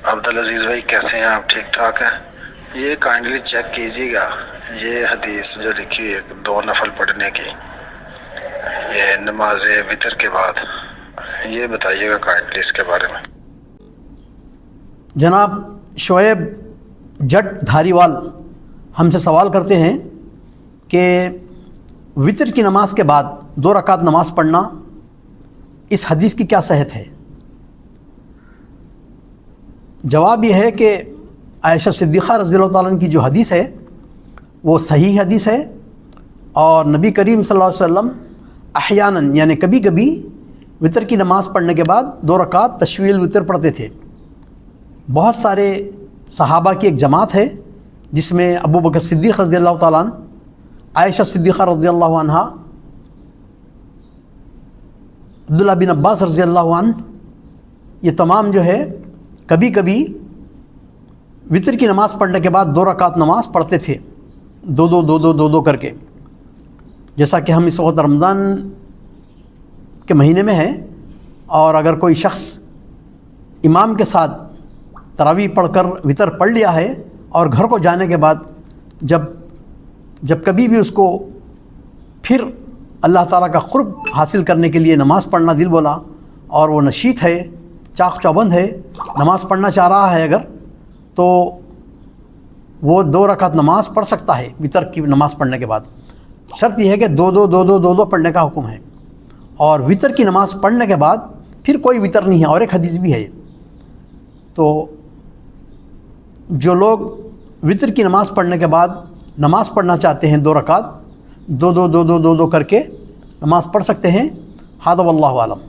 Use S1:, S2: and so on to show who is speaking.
S1: عبدالعزیز بھائی کیسے ہیں آپ؟ ٹھیک ٹھاک ہیں؟ یہ کائنڈلی چیک کیجیے گا، یہ حدیث جو لکھی ہے 2 نفل پڑھنے کی، یہ نماز وتر کے بعد، یہ بتائیے گا کائنڈلی اس کے بارے میں۔
S2: جناب شعیب جٹ دھاری وال ہم سے سوال کرتے ہیں کہ وتر کی نماز کے بعد 2 رکعت نماز پڑھنا اس حدیث کی کیا صحت ہے؟ جواب یہ ہے کہ عائشہ صدیقہ رضی اللہ تعالیٰ عنہ کی جو حدیث ہے وہ صحیح حدیث ہے، اور نبی کریم صلی اللہ علیہ وسلم احیاناً یعنی کبھی کبھی وتر کی نماز پڑھنے کے بعد 2 رکعت تشویل وتر پڑھتے تھے۔ بہت سارے صحابہ کی ایک جماعت ہے جس میں ابو بکر صدیق رضی اللہ تعالیٰ عنہ، عائشہ صدیقہ رضی اللہ عنہا، عبداللہ بن عباس رضی اللہ عنہ، یہ تمام جو ہے کبھی کبھی وتر کی نماز پڑھنے کے بعد 2 رکعت نماز پڑھتے تھے، دو کر کے، جیسا کہ ہم اس وقت رمضان کے مہینے میں ہیں، اور اگر کوئی شخص امام کے ساتھ تراویح پڑھ کر وتر پڑھ لیا ہے اور گھر کو جانے کے بعد جب کبھی بھی اس کو پھر اللہ تعالیٰ کا قرب حاصل کرنے کے لیے نماز پڑھنا دل بولا، اور وہ نشیط ہے، چاق چوبند ہے، نماز پڑھنا چاہ رہا ہے اگر، تو وہ 2 رکعت نماز پڑھ سکتا ہے وتر کی نماز پڑھنے کے بعد۔ شرط یہ ہے کہ دو پڑھنے کا حکم ہے، اور وتر کی نماز پڑھنے کے بعد پھر کوئی وتر نہیں ہے، اور ایک حدیث بھی ہے۔ تو جو لوگ وتر کی نماز پڑھنے کے بعد نماز پڑھنا چاہتے ہیں 2 رکعت، دو کر کے نماز پڑھ سکتے ہیں۔ ھذا واللہ اعلم۔